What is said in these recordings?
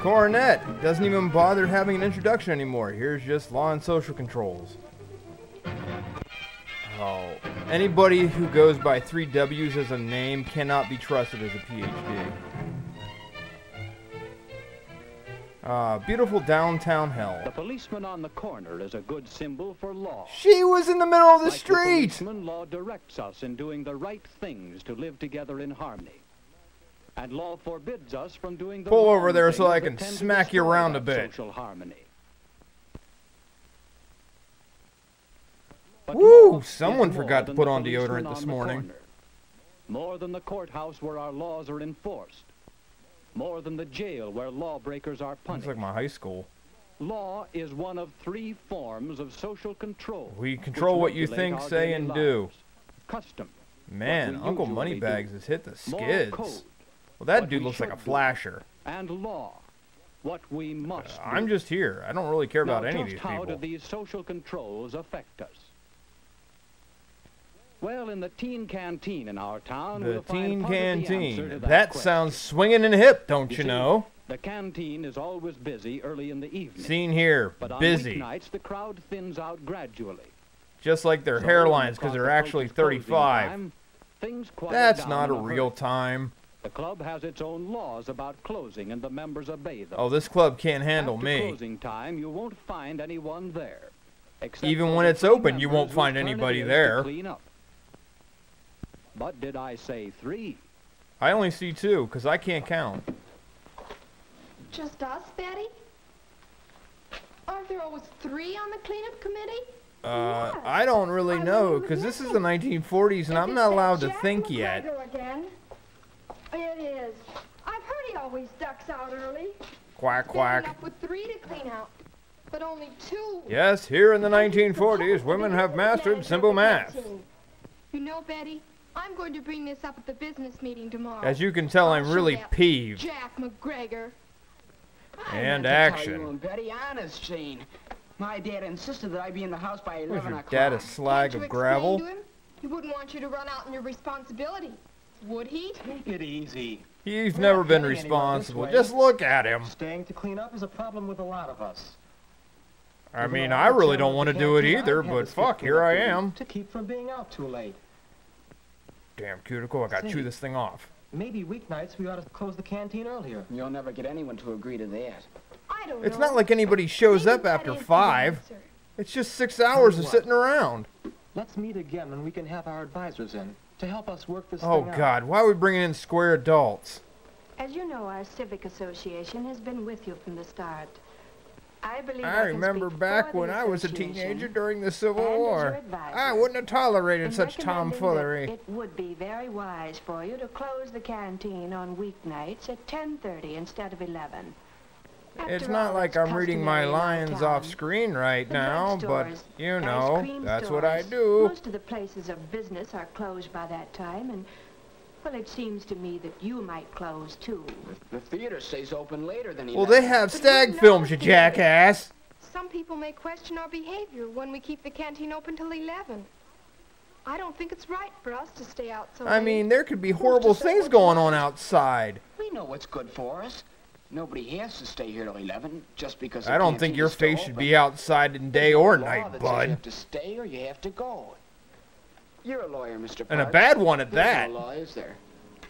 Coronet doesn't even bother having an introduction anymore. Here's just law and social controls. Oh, anybody who goes by 3 W's as a name cannot be trusted as a PhD. Beautiful downtown hell. The policeman on the corner is a good symbol for law. She was in the middle of the street! The policeman, law directs us in doing the right things to live together in harmony. And law forbids us from doing the Pull wrong over there so things I that can tend to smack you destroy around a that bit. social harmony. Woo! Someone forgot to put on deodorant this morning. More than the courthouse where our laws are enforced. More than the jail where lawbreakers are punished. Looks like my high school. Law is one of 3 forms of social control. We control what you think, say, and do. Custom. Man, Uncle Moneybags has hit the skids. Well, that dude looks like a flasher. And law. What we must do. I'm just here. I don't really care about any of these how do people. these social controls affect us? Well, in the teen canteen in our town, The we'll teen find part of the answer canteen. to That question. sounds swinging and hip, don't you see, know? The canteen is always busy early in the evening. Seen here, But on busy. weeknights, the crowd thins out gradually. Just like their So hairlines because when the they're clock actually approaches closing 35. time, things quiet That's down not a in hurry. real time. The club has its own laws about closing, and the members obey them. Oh, this club can't handle After me. closing time, you won't find anyone there. Except Even for when the it's 3 open, you members won't whose find turn it anybody is to there. clean up. But did I say 3? I only see 2 because I can't count. Just us, Betty? Aren't there always 3 on the cleanup committee? I don't really know because this is the 1940s and I'm not allowed to think yet. Again? It is. I've heard he always ducks out early. Quack, quack. Up with 3 to clean out, but only 2. Yes, here in the 1940s, women have mastered simple math. You know, Betty, I'm going to bring this up at the business meeting tomorrow. As you can tell, I'm really peeved. Jack McGregor. And I action. tell you, Betty, honest, Jane. My dad insisted that I be in the house by 11 Where's your o'clock. dad, a slag Can't of you gravel? explain to him? He wouldn't want you to run out on your responsibility, would he? Take it easy. He's We're never not been heading anywhere this responsible. way. Just look at him. Staying to clean up is a problem with a lot of us. I Even mean, though I I'm the really chairman don't of want to the do it canteen, either, I've had but to skip fuck, here I am. To keep from being out too late. Damn cuticle, I gotta chew Say. this thing off. Maybe weeknights we ought to close the canteen earlier. You'll never get anyone to agree to that. I don't It's know. not like anybody shows Maybe up that after is the 5. answer. It's just 6 hours of what? sitting around. Let's meet again when we can have our advisors in to help us work this Oh thing out. God, why are we bringing in square adults? As you know, our civic association has been with you from the start. I believe I can remember speak back for when the I was a association teenager during the Civil and as your War. advisor I wouldn't have tolerated in such recommending tomfoolery. that it would be very wise for you to close the canteen on weeknights at 10:30 instead of 11. It's After not all, like it's I'm reading my customary in our lines off town. screen right The now, but drugstores, you ice know, cream that's what I stores, do. Most of the places of business are closed by that time, and, well, it seems to me that you might close, too. The theater stays open later than 11. Well, they have stag films, you jackass. Some people may question our behavior when we keep the canteen open till 11. I don't think it's right for us to stay out so I late. mean, there could be horrible things going on outside. We know what's good for us. Nobody has to stay here till 11 just because I don't think your face should be outside in day or night, You bud. have to stay or you have to go. You're a lawyer, Mr. Parks. And a bad one at There's that. no law, is there?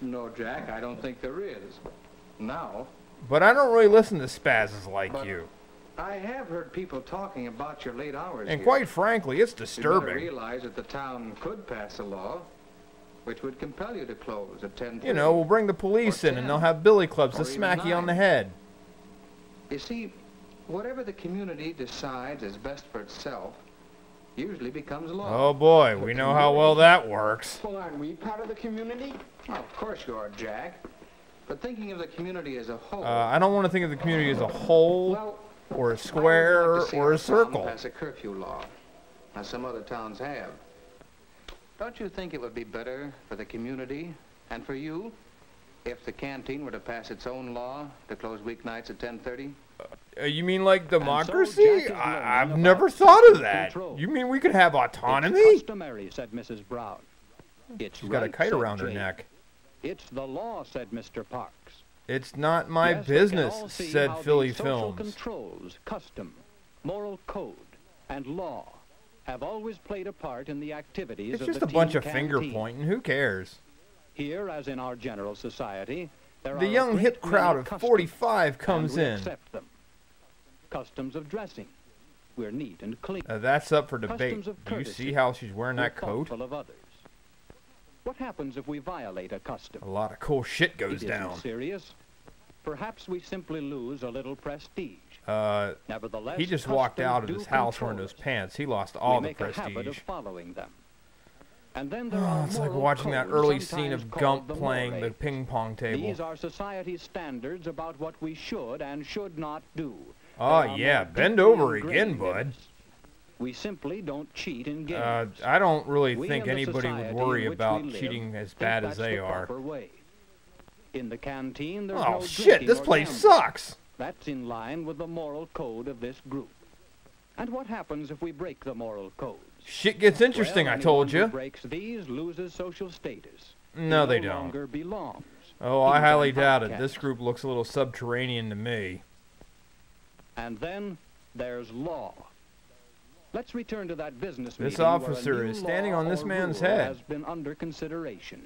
No, Jack, I don't think there is. Now, But I don't really listen to spazzes like But- you. I have heard people talking about your late hours And here. quite frankly, it's You better disturbing. realize that the town could pass a law which would compel you to close at 10:30. You know, we'll bring the police in and they'll have billy clubs to Or even smack you on the 9. head. You see, whatever the community decides is best for itself usually becomes law. Oh boy, we know how well that works. Well, aren't we part of the community? Oh, of course you are, Jack. But thinking of the community as a whole... I don't want to think of the community as a whole, well, or a I square, would like to see or our a town circle. pass a curfew law, as some other towns have. Don't you think it would be better for the community and for you if the canteen were to pass its own law to close weeknights at 10:30? You mean like so democracy? Jack is learning I've about never thought of social that. control. You mean we could have It's autonomy? customary, said Mrs. Brown. It's She's got a right, kite said around her Jane. neck. It's the law, said Mr. Parks. It's not my Yes, they can business, all see said how the Philly social Films. controls, custom, moral code, and law have always played a part in the activities It's of just the a bunch teen of finger canteen. pointing. Who cares? Here, as in our general society, there The are a young great hip crowd many of customs, 45 comes and we in. accept them. Customs of dressing. We're neat and clean. That's up for debate. Customs of Do you courtesy. see how she's wearing We're that coat? thoughtful of others. What happens if we violate a custom? A lot of cool shit It goes isn't down. serious. Perhaps we simply lose a little prestige. Nevertheless, He just walked customs out of do his house control wearing those us. pants. He lost We all the make a habit of prestige. following them. And then there are It's like moral watching that codes, early scene sometimes of called Gump the playing the mores. ping pong table. These are society's standards about what we should and should not do. Oh, They are yeah, more bend deeply over again, ingrained in bud. us. We simply don't cheat in games. I don't really We think in the anybody would society worry in which about we live cheating as think bad as that's they the are. proper way. In the canteen, there's Oh, no shit, drinking this or place gambling. sucks. That's in line with the moral code of this group. And what happens if we break the moral codes? Shit gets interesting, Well, I told anyone you. who breaks these loses social status. No, He they no don't. longer belongs. Oh, I He's highly an doubt it. outcast. This group looks a little subterranean to me. And then there's law. Let's return to that business This meeting where a officer new is standing law on this or man's rule head. has been under consideration.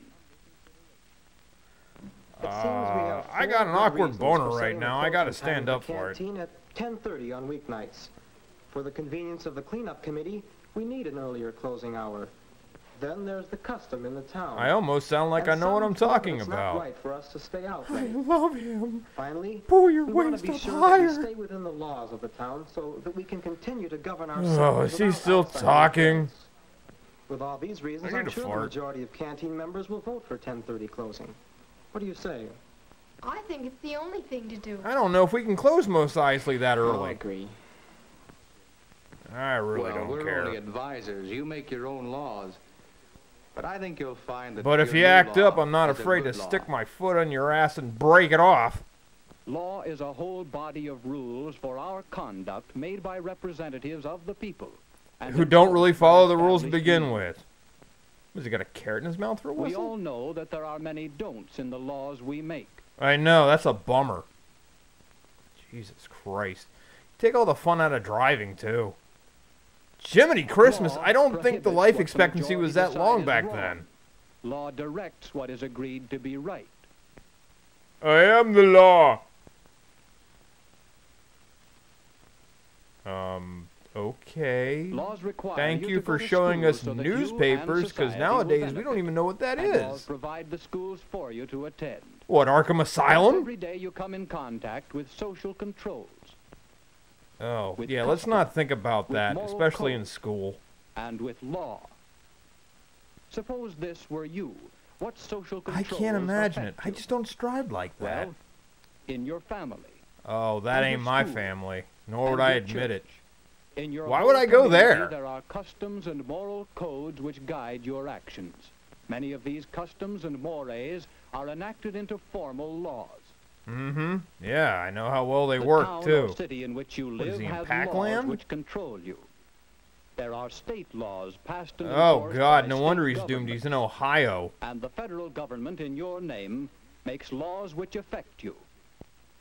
It seems we have I four got an good awkward reasons boner for right setting now. the I gotta closing time stand of up the for it. canteen at 10:30 on weeknights. For the convenience of the cleanup committee, we need an earlier closing hour. Then there's the custom in the town. I almost sound like And I know what some I'm feel that talking it's about. Not right for us to stay out I late. love him. Finally, Pull your we want waist to be up sure higher. that we stay within the laws of the town so that we can continue to govern Oh, ourselves. is he without still outside talking? influence. With all these reasons, I need I'm to sure the fart. majority of canteen members will vote for 10:30 closing. What do you say? I think it's the only thing to do. I don't know if we can close Mos Eisley that Oh, I early. agree. I really well, don't we're care. only advisors. You make your own laws. But I think you'll find that But if your you new act law up, I'm not is a afraid to good law. stick my foot on your ass and break it off. Law is a whole body of rules for our conduct made by representatives of the people. and Who don't really enforced by follow the rules to established begin units. with. Has he got a carrot in his mouth for a We whistle? all know that there are many don'ts in the laws we make. I know, that's a bummer. Jesus Christ. Take all the fun out of driving, too. Jiminy Christmas, Law I don't think the prohibits life what the expectancy was that majority long decide back is wrong. then. Law directs what is agreed to be right. I am the law. Okay. Laws require Thank you you to for go to showing school us so that you and newspapers, because society nowadays will we don't even know what that benefit. And laws is. provide the schools for you to attend. What, Arkham Asylum? Every day you come in contact with social controls Oh, with yeah, let's custom, not think about with that, moral especially in code. school. and with law. Suppose this were you. What social I controls can't imagine it. affect I you? just don't strive like that. Well, in your family, Oh, that and ain't your my school, family, nor would and I your admit it. church. In your Why whole would I go community, there? There are customs and moral codes which guide your actions. Many of these customs and mores are enacted into formal laws. Mm-hmm. Yeah, I know how well they The work, town too. or city in which you What is live he, in has Pac-Land? laws which control you. There are state laws passed and Oh, enforced God, by no state wonder he's doomed. governments. He's in Ohio. And the federal government in your name makes laws which affect you.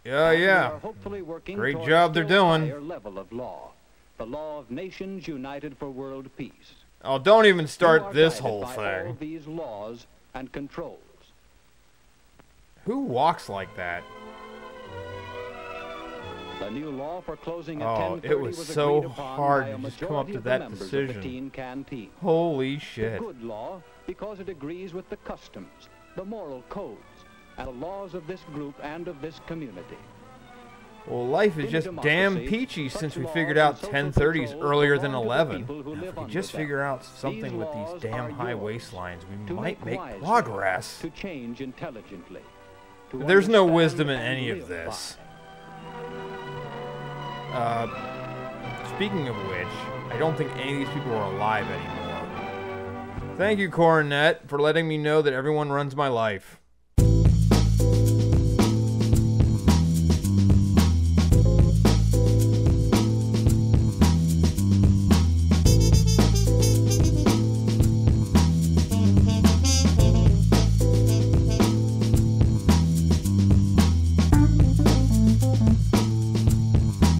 Yeah, And we yeah. are hopefully working Great toward job a they're still doing. higher level of law, the law of nations united for world peace. Oh, don't even You start are this guided whole by all thing. these laws and controls. Who walks like that? The new law for closing at Oh, 10:30 it was was so agreed upon hard by a to just come up majority to of the that members decision. Of the teen canteen. Holy A shit. good law because it agrees with the customs, the moral codes, and the laws of this group and of this community. Well, life is In just democracy, damn peachy such since we laws figured and out social 10:30's controls earlier than belong to the 11. people who Now, live if we under just them. figure out something These with laws these damn are high yours waistlines, we to might make wisely, progress. To change intelligently. to There's no understand wisdom in and any of live this. by. Speaking of which, I don't think any of these people are alive anymore. Thank you, Coronet, for letting me know that everyone runs my life.